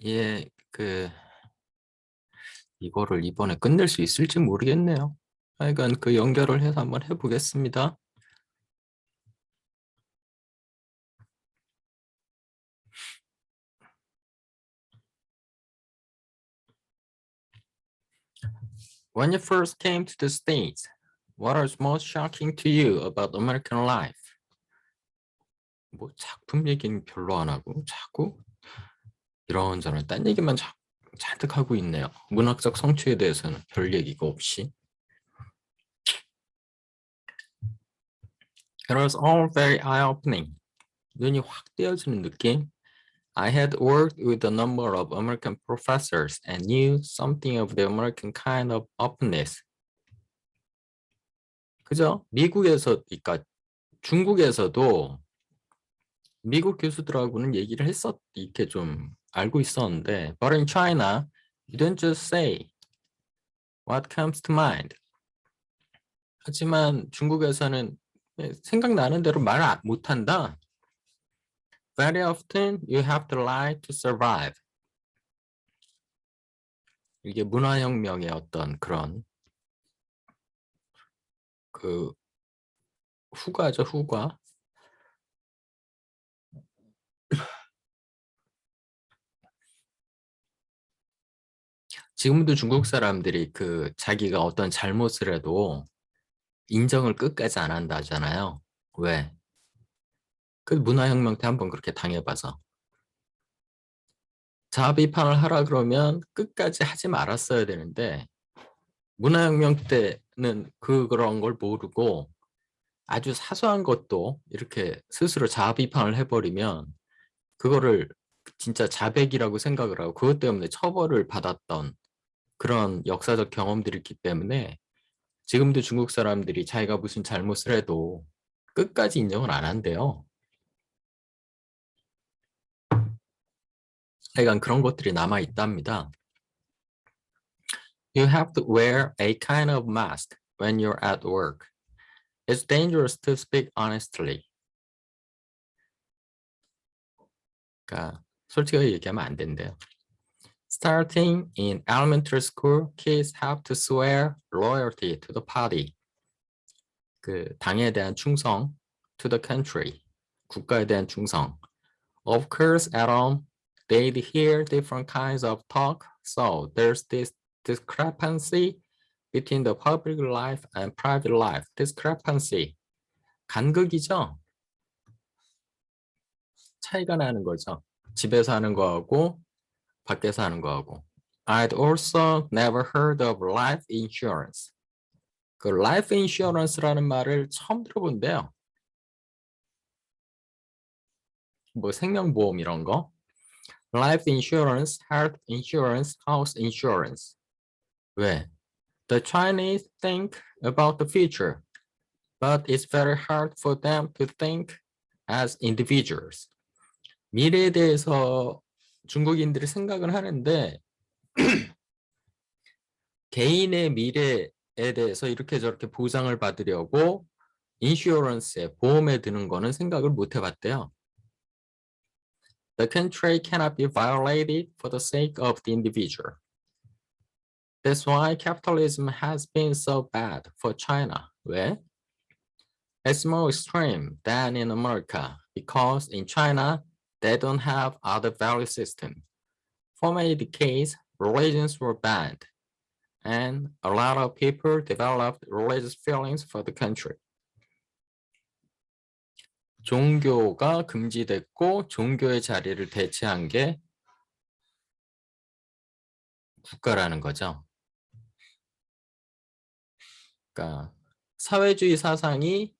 예, 이거를 이번에 끝낼 수 있을지 모르겠네요. 하여간 그 연결을 해서 한번 해보겠습니다. When you first came to the States, what was most shocking to you about American life? 뭐 작품 얘기는 별로 안 하고 자꾸 이런저런 딴 얘기만 잔뜩 하고 있네요. 문학적 성취에 대해서는 별 얘기가 없이. It was all very eye-opening. 눈이 확 떼어지는 느낌. I had worked with a number of American professors and knew something of the American kind of openness. 그죠? 미국에서, 그러니까 중국에서도 미국 교수들하고는 얘기를 이렇게 좀 알고 있었는데, but in China, you don't just say what comes to mind. 하지만 중국에서는 생각나는 대로 말 못한다. Very often, you have to lie to survive. 이게 문화혁명의 어떤 그런 후과죠, 후과. 지금도 중국 사람들이 자기가 어떤 잘못을 해도 인정을 끝까지 안 한다잖아요. 왜? 그 문화혁명 때 한번 그렇게 당해봐서. 자아 비판을 하라 그러면 끝까지 하지 말았어야 되는데, 문화혁명 때는 그런 걸 모르고 아주 사소한 것도 이렇게 스스로 자아 비판을 해버리면 그거를 진짜 자백이라고 생각을 하고 그것 때문에 처벌을 받았던 그런 역사적 경험들이 있기 때문에 지금도 중국 사람들이 자기가 무슨 잘못을 해도 끝까지 인정을 안 한대요. 하여간 그런 것들이 남아 있답니다. You have to wear a kind of mask when you're at work. It's dangerous to speak honestly. 그러니까 솔직하게 얘기하면 안 된대요. Starting in elementary school, kids have to swear loyalty to the party. 당에 대한 충성, to the country, 국가에 대한 충성. Of course, at home, they'd hear different kinds of talk, so there's this discrepancy between the public life and private life. Discrepancy. 간극이죠? 차이가 나는 거죠. 집에서 하는 거하고 밖에서 하는 거하고. I'd also never heard of life insurance. life insurance라는 말을 처음 들어본대요. 뭐 생명보험 이런 거. Life insurance, health insurance, house insurance. 왜? The Chinese think about the future, but it's very hard for them to think as individuals. 미래에 대해서 중국인들이 생각을 하는데 개인의 미래에 대해서 이렇게 저렇게 보장을 받으려고 인슈어런스에 보험에 드는 거는 생각을 못 해봤대요. The country cannot be violated for the sake of the individual. That's why capitalism has been so bad for China. 왜? It's more extreme than in America because in China, they don't have other value system. For many decades, religions were banned, and a lot of people developed religious feelings for the country. 종교가 금지됐고 종교의 자리를 대체한 게 국가라는 거죠. 그러니까 사회주의 사상이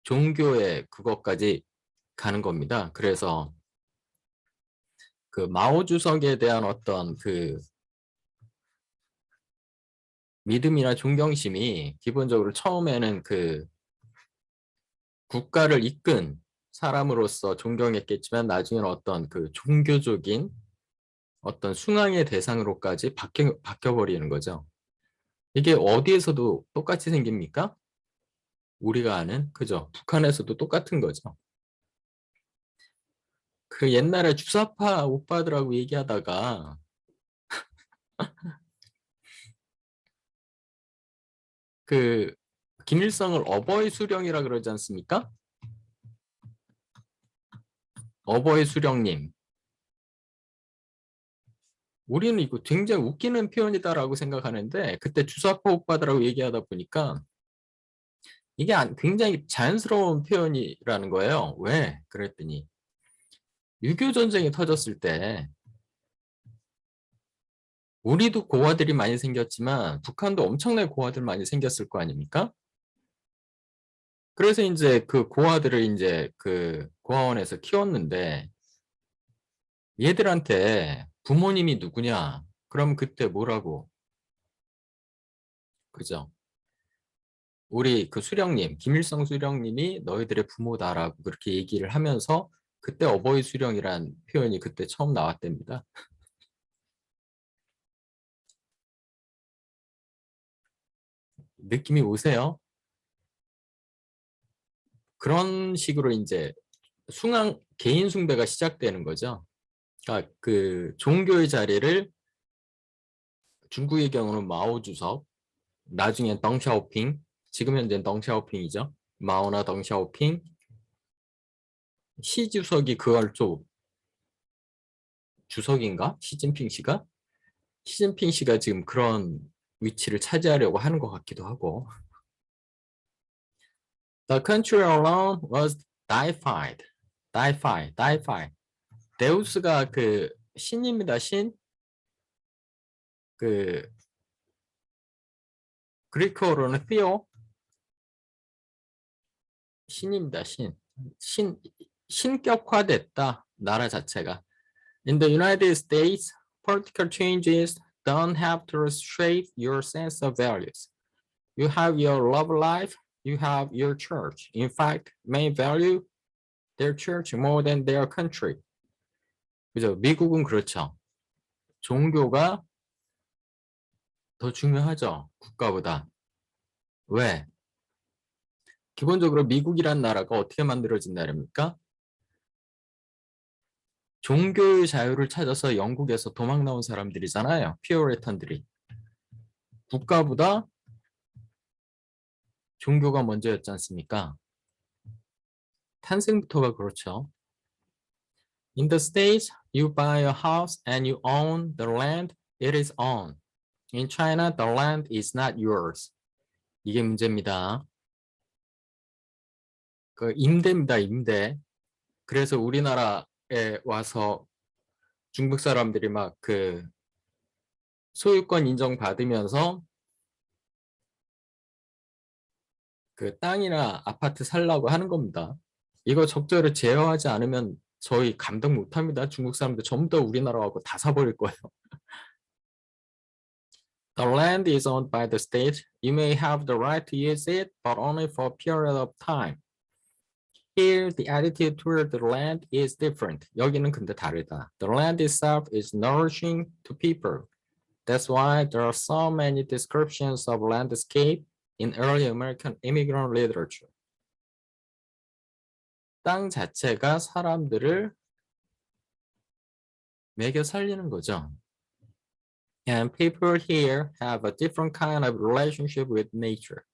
종교의 그것까지 가는 겁니다. 그래서 마오 주석에 대한 어떤 믿음이나 존경심이 기본적으로 처음에는 국가를 이끈 사람으로서 존경했겠지만 나중에는 어떤 종교적인 어떤 숭앙의 대상으로까지 바뀌어버리는 거죠. 이게 어디에서도 똑같이 생깁니까? 우리가 아는, 그죠? 북한에서도 똑같은 거죠. 그 옛날에 주사파 오빠들하고 얘기하다가 그 김일성을 어버이 수령이라 그러지 않습니까? 어버이 수령님. 우리는 이거 굉장히 웃기는 표현이다라고 생각하는데 그때 주사파 오빠들하고 얘기하다 보니까 이게 굉장히 자연스러운 표현이라는 거예요. 왜? 그랬더니 6.25 전쟁이 터졌을 때 우리도 고아들이 많이 생겼지만 북한도 엄청나게 고아들 많이 생겼을 거 아닙니까? 그래서 이제 그 고아들을 이제 그 고아원에서 키웠는데 얘들한테 부모님이 누구냐? 그럼 그때 뭐라고? 그죠? 우리 그 수령님, 김일성 수령님이 너희들의 부모다라고 그렇게 얘기를 하면서 그때 어버이 수령이란 표현이 그때 처음 나왔답니다. 느낌이 오세요? 그런 식으로 이제 개인 숭배가 시작되는 거죠. 그러니까 그 종교의 자리를 중국의 경우는 마오주석, 나중엔 덩샤오핑, 지금 현재는 덩샤오핑이죠. 마오나 덩샤오핑, 시 주석이 그걸 좀 주석인가? 시진핑 씨가? 시진핑 씨가 지금 그런 위치를 차지하려고 하는 것 같기도 하고. The country alone was deified. deified. 데우스가 그 신입니다. 신. 그 그리크어로는 theo. 신입니다. 신격화됐다. 나라 자체가. In the United States, political changes don't have to shape your sense of values. You have your love life, you have your church. In fact, many value their church more than their country. 그죠? 미국은 그렇죠. 종교가 더 중요하죠. 국가보다. 왜? 기본적으로 미국이란 나라가 어떻게 만들어진 나라입니까? 종교의 자유를 찾아서 영국에서 도망 나온 사람들이잖아요. 피오레탄들이. 국가보다 종교가 먼저였지 않습니까? 탄생부터가 그렇죠. In the States, you buy a house and you own the land it is on. In China, the land is not yours. 이게 문제입니다. 그 임대입니다, 임대. 그래서 우리나라에 와서 중국 사람들이 막 그 소유권 인정받으면서 그 땅이나 아파트 살라고 하는 겁니다. 이거 적절히 제어하지 않으면 저희 감당 못합니다. 중국 사람들 전부 다 우리나라하고 다 사버릴 거예요. The land is owned by the state. You may have the right to use it, but only for a period of time. Here, the attitude toward the land is different. 여기는 근데 다르다. The land itself is nourishing to people. That's why there are so many descriptions of landscape in early American immigrant literature. 땅 자체가 사람들을 매겨 살리는 거죠. And people here have a different kind of relationship with nature.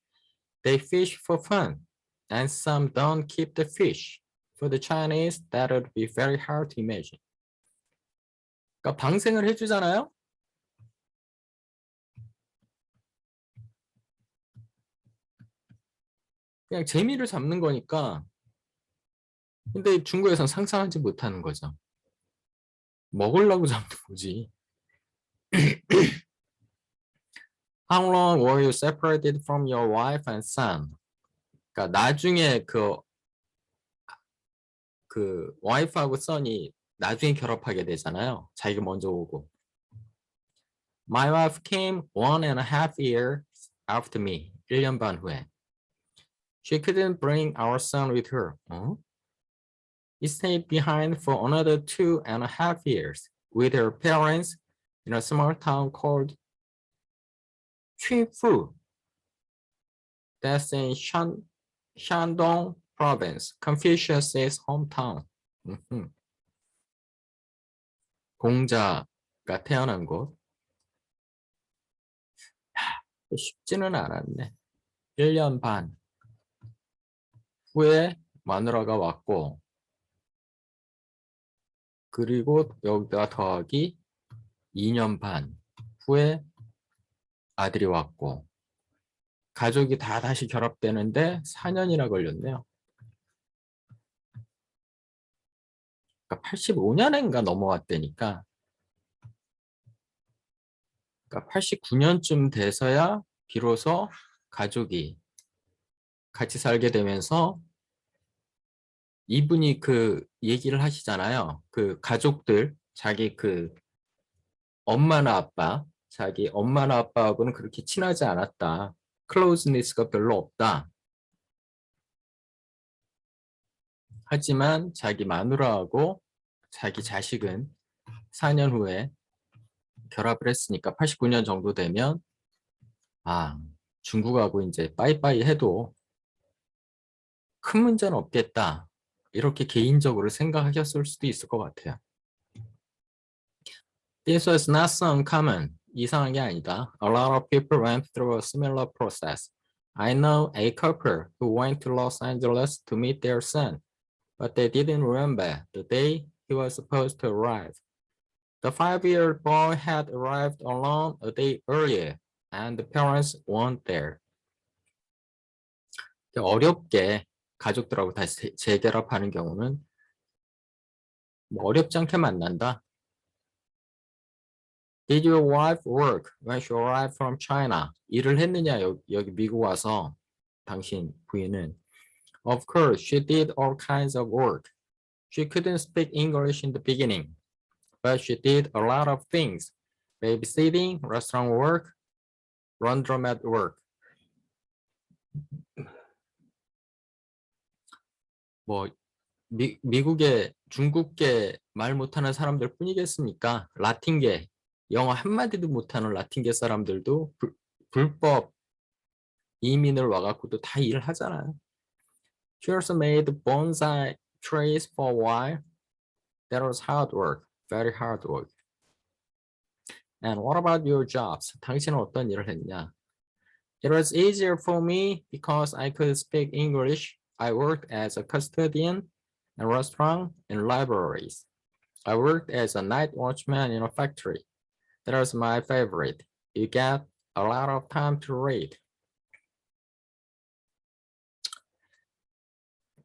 They fish for fun, and some don't keep the fish. For the Chinese, that would be very hard to imagine. 그러니까 방생을 해주잖아요. 그냥 재미를 잡는 거니까. 근데 중국에선 상상하지 못하는 거죠. 먹으려고 잡는 거지. How long were you separated from your wife and son? 그러니까 나중에 그 와이프하고 son이 나중에 결합하게 되잖아요. 자기가 먼저 오고. My wife came 1.5 years after me. 1년 반 후에. She couldn't bring our son with her. He stayed behind for another 2.5 years with her parents in a small town called Qingfu. That's in Shandong province, Confucius's hometown. 공자가 태어난 곳. 쉽지는 않았네. 1년 반 후에 마누라가 왔고, 그리고 여기다 더하기 2년 반 후에 아들이 왔고, 가족이 다 다시 결합되는데 4년이나 걸렸네요. 그러니까 85년인가 넘어왔다니까. 그러니까 89년쯤 돼서야 비로소 가족이 같이 살게 되면서 이분이 그 얘기를 하시잖아요. 그 가족들, 자기 그 엄마나 아빠, 자기 엄마나 아빠하고는 그렇게 친하지 않았다. 클로즈니스가 별로 없다. 하지만 자기 마누라하고 자기 자식은 4년 후에 결합을 했으니까 89년 정도 되면 중국하고 이제 빠이빠이 해도 큰 문제는 없겠다. 이렇게 개인적으로 생각하셨을 수도 있을 것 같아요. This was not so uncommon. 이상한 게 아니다. A lot of people went through a similar process. I know a couple who went to Los Angeles to meet their son, but they didn't remember the day he was supposed to arrive. The 5-year-old boy had arrived alone a day earlier, and the parents weren't there. 어렵게 가족들하고 다시 재결합하는 경우는 뭐 어렵지 않게 만난다. Did your wife work when she arrived from China? 일을 했느냐 여기 미국 와서 당신 부인은. Of course, she did all kinds of work. She couldn't speak English in the beginning, but she did a lot of things. Babysitting, restaurant work, laundromat work. 뭐 미국의 중국계 말 못하는 사람들 뿐이겠습니까? 라틴계, 영어 한마디도 못하는 라틴계 사람들도 불법 이민을 와갖고도 다 일을 하잖아요. She also made bonsai trees for a while. That was hard work, very hard work. And what about your jobs? 당신은 어떤 일을 했냐? It was easier for me because I could speak English. I worked as a custodian in a restaurant and libraries. I worked as a night watchman in a factory. That was my favorite. You get a lot of time to read.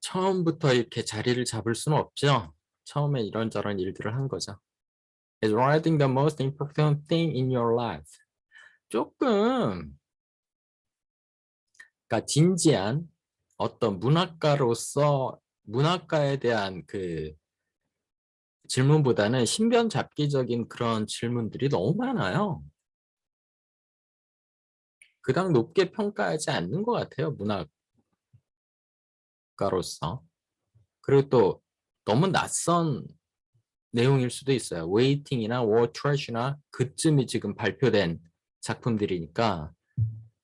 처음부터 이렇게 자리를 잡을 수는 없죠. 처음에 이런저런 일들을 한 거죠. Is writing the most important thing in your life? 조금 그러니까 진지한 어떤 문학가로서 문학가에 대한 그 질문보다는 신변잡기적인 그런 질문들이 너무 많아요. 그닥 높게 평가하지 않는 것 같아요. 문학가로서. 그리고 또 너무 낯선 내용일 수도 있어요. 웨이팅이나 워 트래쉬나 그쯤이 지금 발표된 작품들이니까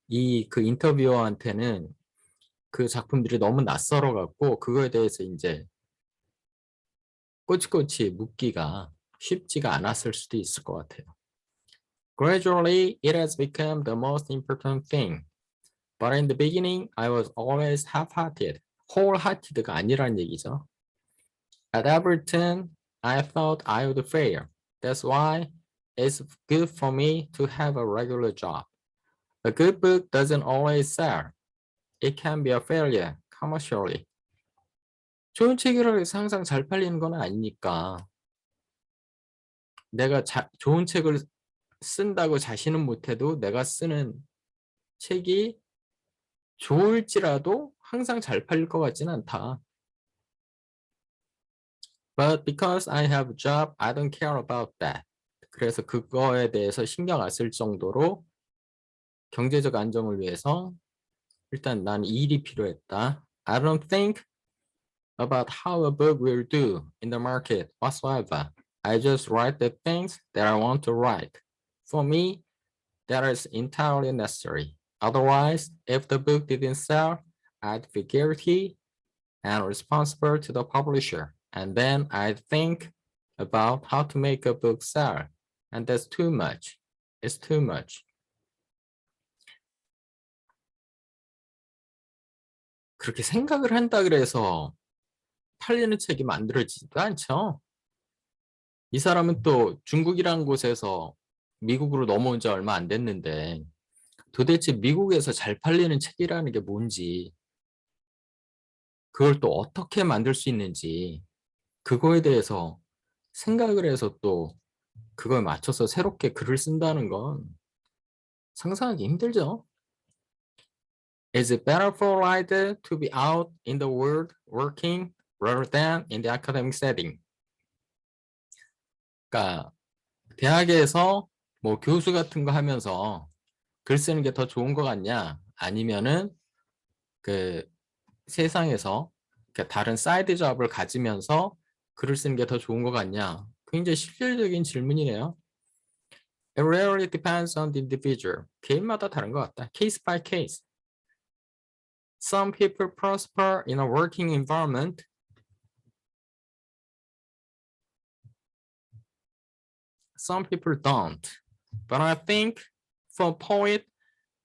이 그 인터뷰어한테는 그 작품들이 너무 낯설어 갖고 그거에 대해서 이제 꼬치꼬치 묻기가 쉽지가 않았을 수도 있을 것 같아요. Gradually, it has become the most important thing. But in the beginning, I was always half-hearted. wholehearted가 아니라는 얘기죠. At Everton, I thought I would fail. That's why it's good for me to have a regular job. A good book doesn't always sell. It can be a failure commercially. 좋은 책이라고 해서 항상 잘 팔리는 건 아니니까. 내가 좋은 책을 쓴다고 자신은 못해도 내가 쓰는 책이 좋을지라도 항상 잘 팔릴 것 같지는 않다. But because I have a job, I don't care about that. 그래서 그거에 대해서 신경 안 쓸 정도로 경제적 안정을 위해서 일단 난 일이 필요했다. I don't think about how a book will do in the market whatsoever. I just write the things that I want to write. For me, that is entirely necessary. Otherwise, if the book didn't sell, I'd feel guilty and responsible to the publisher. And then I'd think about how to make a book sell. And that's too much. It's too much. 그렇게 생각을 한다 그래서 팔리는 책이 만들어지지도 않죠. 이 사람은 또 중국이라는 곳에서 미국으로 넘어온 지 얼마 안 됐는데 도대체 미국에서 잘 팔리는 책이라는 게 뭔지 그걸 또 어떻게 만들 수 있는지 그거에 대해서 생각을 해서 또 그거에 맞춰서 새롭게 글을 쓴다는 건 상상하기 힘들죠. Is it better for a writer to be out in the world working rather than in the academic setting? 그러니까 대학에서 뭐 교수 같은 거 하면서 글 쓰는 게 더 좋은 것 같냐? 아니면은 그 세상에서 다른 사이드 잡을 가지면서 글을 쓰는 게 더 좋은 것 같냐? 굉장히 실질적인 질문이네요. It really depends on the individual. 개인마다 다른 것 같다. Case by case. Some people prosper in a working environment. Some people don't. But I think for a poet,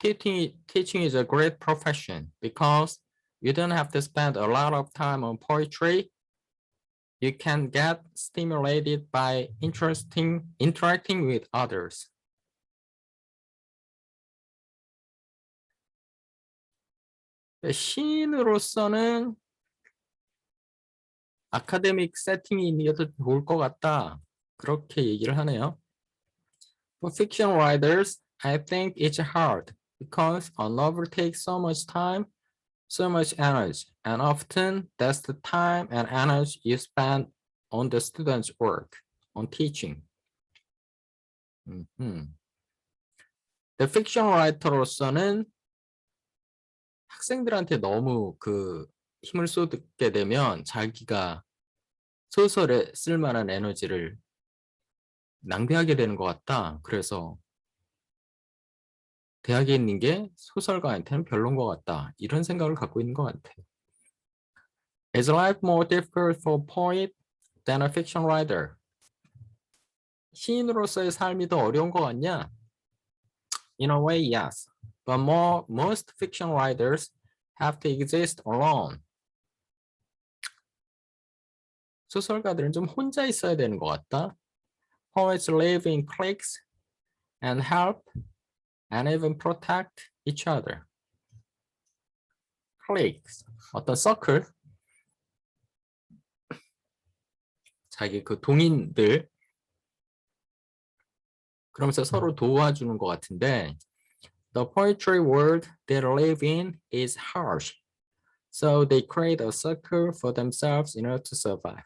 teaching is a great profession because you don't have to spend a lot of time on poetry. You can get stimulated by interacting with others. 시인으로서는 아카데믹 세팅이 있는 게 더 좋을 것 같다. 그렇게 얘기를 하네요. For fiction writers, I think it's hard because a novel takes so much time, so much energy, and often that's the time and energy you spend on the student's work, on teaching. The fiction writer로서는 학생들한테 너무 그 힘을 쏟게 되면 자기가 소설에 쓸 만한 에너지를 낭비하게 되는 것 같다. 그래서 대학에 있는 게 소설가한테는 별론 것 같다. 이런 생각을 갖고 있는 것 같아요. Is life more difficult for a poet than a fiction writer? 시인으로서의 삶이 더 어려운 것 같냐? In a way, yes. But most fiction writers have to exist alone. 소설가들은 좀 혼자 있어야 되는 것 같다. Poets live in cliques and help and even protect each other. cliques, 어떤 서클, 자기 그 동인들, 그러면서 서로 도와주는 것 같은데 The poetry world they live in is harsh. So they create a circle for themselves in order to survive.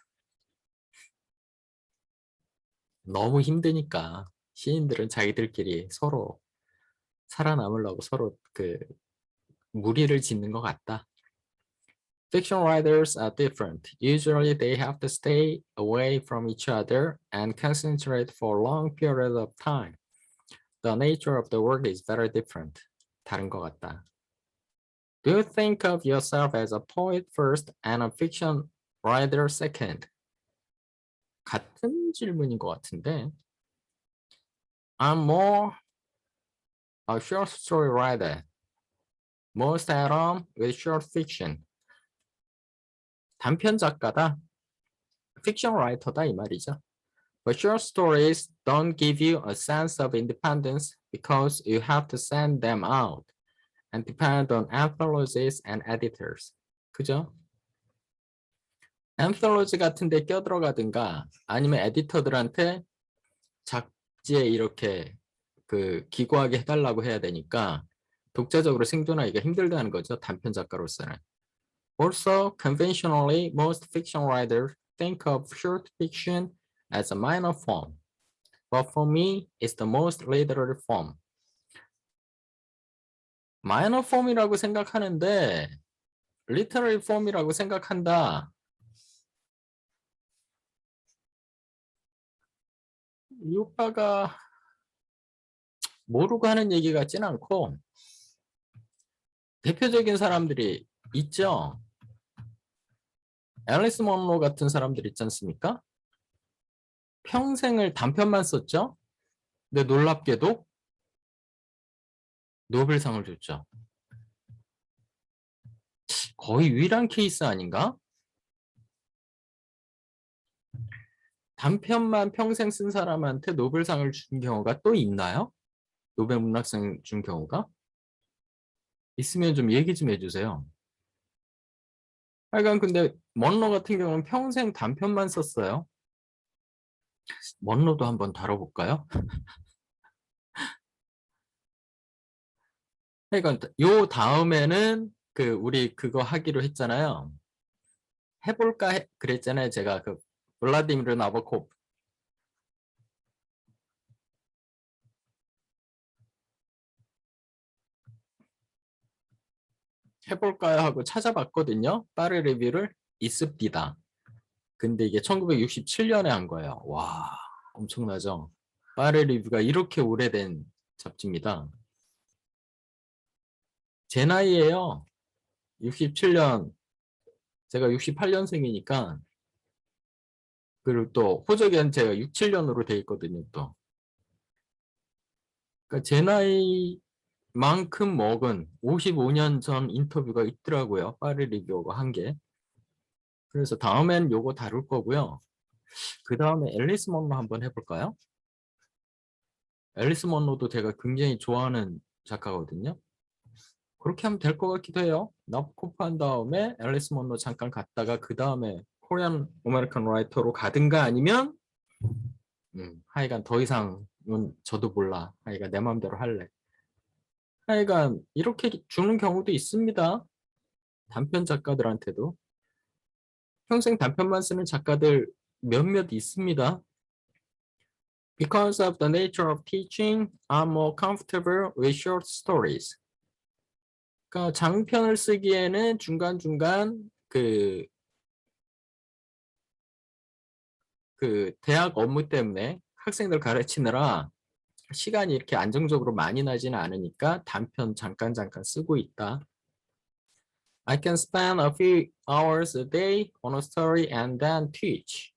너무 힘드니까 시인들은 자기들끼리 서로 살아남으려고 서로 그 무리를 짓는 것 같다. Fiction writers are different. Usually they have to stay away from each other and concentrate for a long period of time. The nature of the work is very different. 다른 것 같다. Do you think of yourself as a poet first and a fiction writer second? 같은 질문인 것 같은데. I'm more a short story writer. Most at home with short fiction. 단편 작가다. fiction writer다 이 말이죠. But short stories don't give you a sense of independence because you have to send them out and depend on anthologies and editors. 그죠? anthology 같은 데 껴들어가든가 아니면 에디터들한테 잡지에 이렇게 그 기고하게 해달라고 해야 되니까 독자적으로 생존하기가 힘들다는 거죠. 단편 작가로서는. Also, conventionally, most fiction writers think of short fiction as a minor form. But for me, it's the most literary form. minor form이라고 생각하는데 literary form이라고 생각한다. 이 오빠가 모르고 하는 얘기 같진 않고 대표적인 사람들이 있죠. 앨리스 먼로 같은 사람들 있지 않습니까? 평생을 단편만 썼죠? 근데 놀랍게도 노벨상을 줬죠. 거의 유일한 케이스 아닌가? 단편만 평생 쓴 사람한테 노벨상을 준 경우가 또 있나요? 노벨 문학상 준 경우가? 있으면 좀 얘기 좀 해주세요. 하여간 근데 먼로 같은 경우는 평생 단편만 썼어요. 먼로도 한번 다뤄볼까요? 그러니까 요 다음에는 그 우리 그거 하기로 했잖아요. 해볼까 그랬잖아요. 제가 그 블라디미르 나보코프 해볼까요 하고 찾아봤거든요. 빠르 리뷰를 있습니다. 근데 이게 1967년에 한 거예요. 와, 엄청나죠? 빠르 리뷰가 이렇게 오래된 잡지입니다. 제 나이에요. 67년, 제가 68년생이니까 그리고 또 호적엔 제가 67년으로 돼 있거든요. 또. 그러니까 제 나이만큼 먹은 55년 전 인터뷰가 있더라고요. 빠르 리뷰가 한 게. 그래서 다음엔 요거 다룰 거고요. 그 다음에 앨리스 먼로 한번 해볼까요? 앨리스 먼로도 제가 굉장히 좋아하는 작가거든요. 그렇게 하면 될 것 같기도 해요. 나보코프 한 다음에 앨리스 먼로 잠깐 갔다가 그 다음에 코리안 아메리칸 라이터로 가든가 아니면 하여간 더 이상은 저도 몰라. 하여간 내 마음대로 할래. 하여간 이렇게 주는 경우도 있습니다. 단편 작가들한테도. 평생 단편만 쓰는 작가들 몇몇 있습니다. Because of the nature of teaching, I'm more comfortable with short stories. 그러니까 장편을 쓰기에는 중간중간 그 대학 업무 때문에 학생들 가르치느라 시간이 이렇게 안정적으로 많이 나지는 않으니까 단편 잠깐 쓰고 있다. I can spend a few hours a day on a story and then teach.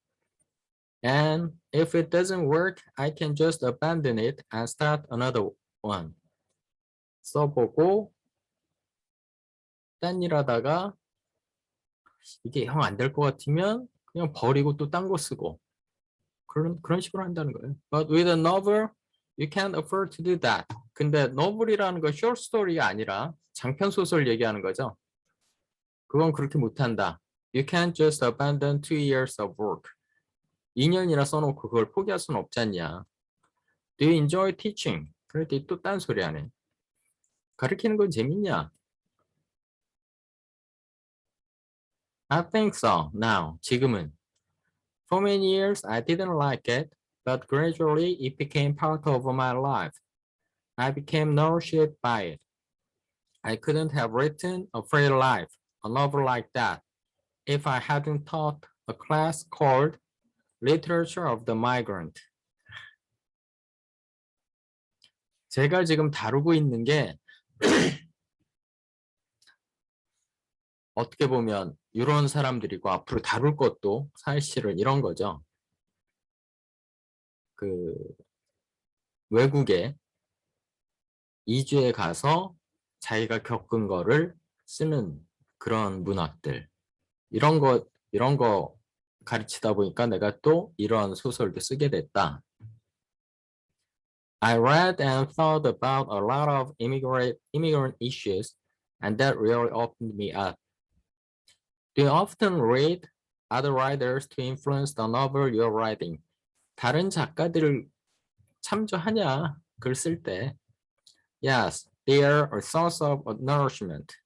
And if it doesn't work, I can just abandon it and start another one. 써보고 딴 일 하다가 이게 형 안 될 것 같으면 그냥 버리고 또 딴 거 쓰고 그런 식으로 한다는 거예요. But with a novel, you can't afford to do that. 근데 노블이라는 건 short story가 아니라 장편 소설 얘기하는 거죠. 그건 그렇게 못한다. You can't just abandon 2 years of work. 2년이나 써놓고 그걸 포기할 수는 없지 않냐. Do you enjoy teaching? 그럴 때 또 딴 소리 하네. 가르치는 건 재밌냐? I think so. Now, 지금은. For many years, I didn't like it, but gradually it became part of my life. I became nourished by it. I couldn't have written A Free Life, a novel like that, if I hadn't taught a class called Literature of the Migrant. 제가 지금 다루고 있는 게 어떻게 보면 이런 사람들이고 앞으로 다룰 것도 사실은 이런 거죠. 그 외국에 이주해 가서 자기가 겪은 거를 쓰는 그런 문학들. 이런 거 가르치다 보니까 내가 또 이런 소설도 쓰게 됐다. I read and thought about a lot of immigrant issues, and that really opened me up. Do you often read other writers to influence the novel you're writing? 다른 작가들을 참조하냐? 글 쓸 때. Yes, they are a source of nourishment.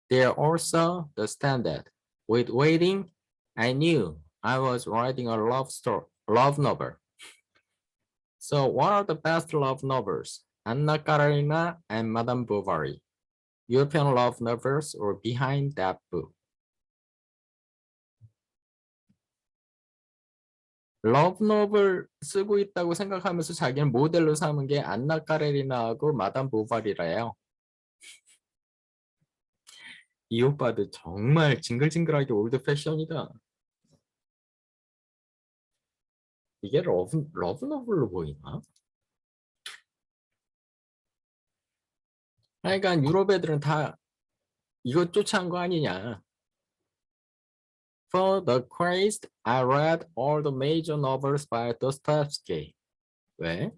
They are also the standard. With waiting, I knew I was writing a love novel. So what are the best love novels? Anna Karenina and Madame Bovary. European love novels or behind that book. 러브 노블 쓰고 있다고 생각하면서 자기는 모델로 삼은 게 안나 까레리나하고 마담 보바리라요. 이 오빠들 정말 징글징글하게 올드 패션이다. 이게 러브 노블로 보이나? 그러니까 유럽 애들은 다 이거 쫓아한 거 아니냐. For the craze, I read all the major novels by Dostoevsky. 왜?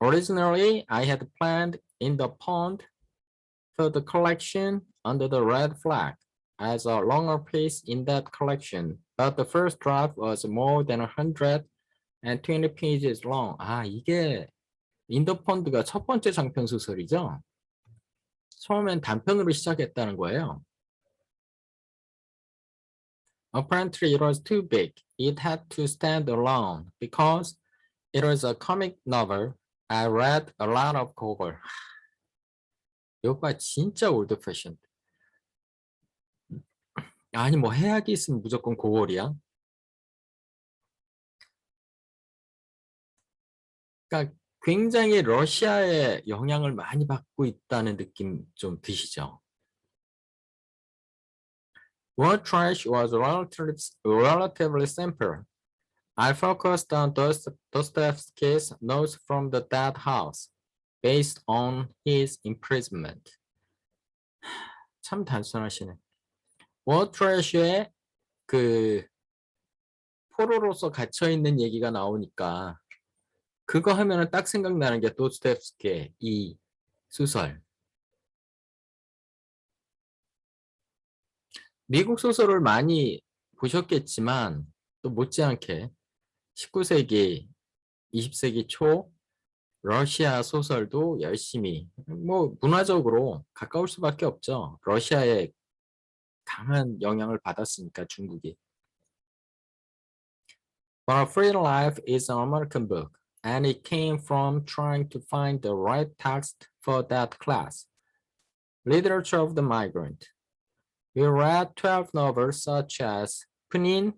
Originally, I had planned in the pond for the collection under the red flag as a longer piece in that collection, but the first draft was more than 120 pages long. 아, 이게 인더펀드가 첫 번째 장편 소설이죠? 처음엔 단편으로 시작했다는 거예요. Apparently, it was too big. It had to stand alone because it was a comic novel. I read a lot of Gogol. 이거 진짜 올드 패션. 아니 뭐 해악이 있으면 무조건 고골이야. 그러니까 굉장히 러시아의 영향을 많이 받고 있다는 느낌 좀 드시죠? Word trash was relatively simple. I focused on Dostoevsky's notes from the dead house, based on his imprisonment. 참 단순하시네. Word trash의 그 포로로서 갇혀 있는 얘기가 나오니까 그거 하면은 딱 생각나는 게 도스토옙스키의 이 소설. 미국 소설을 많이 보셨겠지만 또 못지않게 19세기, 20세기 초 러시아 소설도 열심히 뭐 문화적으로 가까울 수밖에 없죠. 러시아의 강한 영향을 받았으니까 중국이. But A Free Life is an American book, and it came from trying to find the right text for that class. Literature of the Migrant. We read 12 novels such as Punin,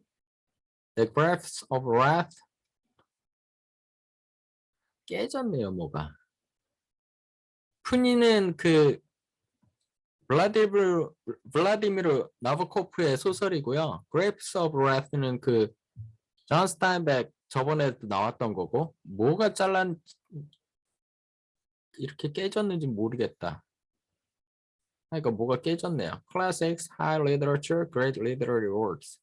The Grapes of Wrath. 깨졌네요, 뭐가. 푸닌은 그 블라디미르 나보코프의 소설이고요. Grapes of Wrath는 그 존 스타인백 저번에도 나왔던 거고 뭐가 이렇게 깨졌는지 모르겠다. 그러니까 뭐가 깨졌네요. Classics, High Literature, Great Literary Works.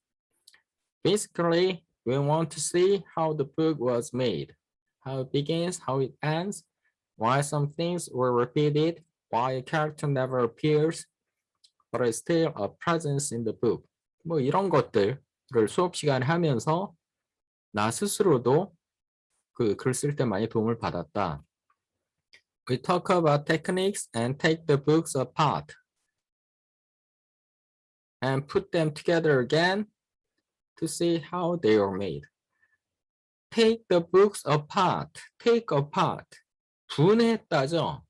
Basically, we want to see how the book was made, how it begins, how it ends, why some things were repeated, why a character never appears, but is still a presence in the book. 뭐 이런 것들을 수업 시간에 하면서 나 스스로도 그 글 쓸 때 많이 도움을 받았다. We talk about techniques and take the books apart and put them together again to see how they are made. Take the books apart. Take apart. 분해했다죠.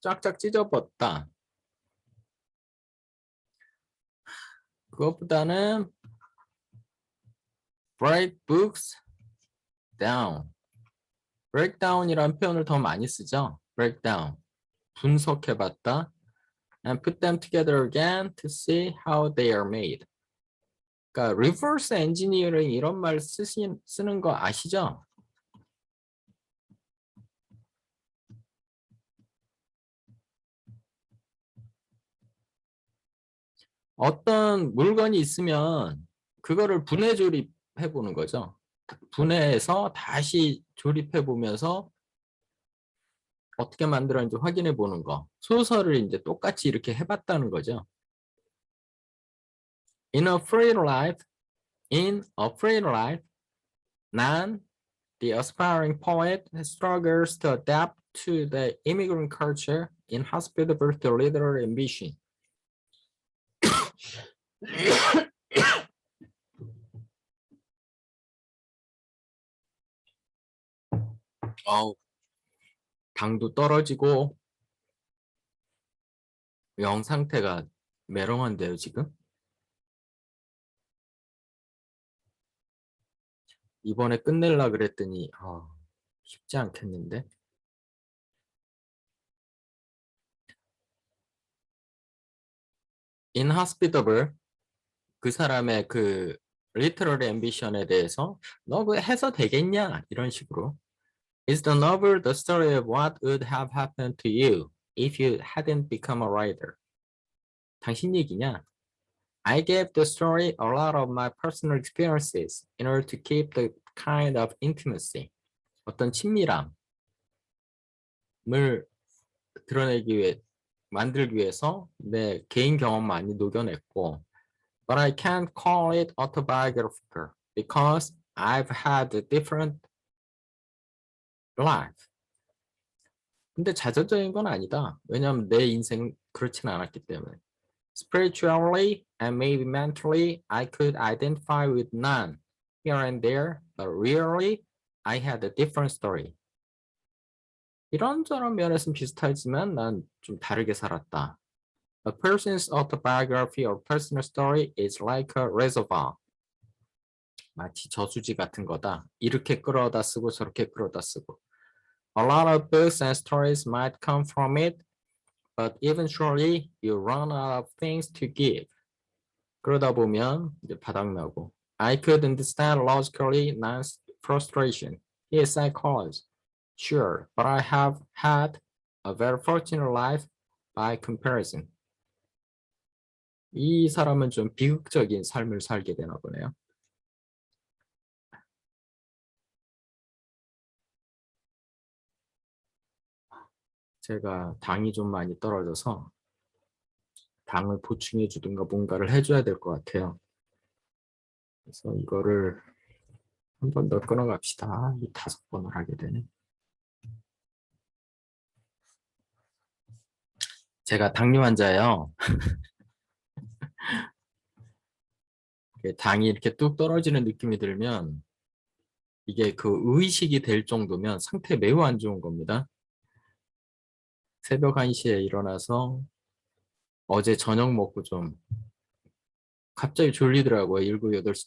쫙쫙 찢어봤다. 그것보다는 break books down. breakdown이라는 표현을 더 많이 쓰죠. breakdown. 분석해봤다. and put them together again to see how they are made. 그러니까 reverse engineering 이런 말 쓰는 거 아시죠? 어떤 물건이 있으면 그거를 분해 조립해 보는 거죠. 분해해서 다시 조립해 보면서 어떻게 만들었는지 확인해 보는 거. 소설을 이제 똑같이 이렇게 해봤다는 거죠. In a free life, Nan, the aspiring poet, struggles to adapt to the immigrant culture inhospitable to literary ambition. 당도 떨어지고 영 상태가 메롱한데요, 지금? 이번에 끝낼라 그랬더니 쉽지 않겠는데? inhospitable 그 사람의 그 literary ambition에 대해서 너 그거 해서 되겠냐 이런 식으로. Is the novel the story of what would have happened to you if you hadn't become a writer? 당신 얘기냐? I gave the story a lot of my personal experiences in order to keep the kind of intimacy. 어떤 친밀함을 드러내기 위해 만들기 위해서 내 개인 경험 많이 녹여냈고, but I can't call it autobiographical because I've had a different life. 근데 자전적인 건 아니다. 왜냐하면 내 인생 그렇지는 않았기 때문에. Spiritually and maybe mentally, I could identify with none here and there, but really, I had a different story. 이런저런 면에서는 비슷하지만 난 좀 다르게 살았다. A person's autobiography or personal story is like a reservoir. 마치 저수지 같은 거다. 이렇게 끌어다 쓰고 저렇게 끌어다 쓰고. A lot of books and stories might come from it, but eventually you run out of things to give. 그러다 보면 이제 바닥나고. I could understand logically Nan's frustration. He is psychologist. Sure, but I have had a very fortunate life by comparison. 이 사람은 좀 비극적인 삶을 살게 되나 보네요. 제가 당이 좀 많이 떨어져서 당을 보충해 주든가 뭔가를 해줘야 될 것 같아요. 그래서 이거를 한 번 더 끊어갑시다. 이 5번을 하게 되네. 제가 당뇨 환자예요. 당이 이렇게 뚝 떨어지는 느낌이 들면 이게 그 의식이 될 정도면 상태 매우 안 좋은 겁니다. 새벽 1시에 일어나서 어제 저녁 먹고 좀 갑자기 졸리더라고요. 7, 8시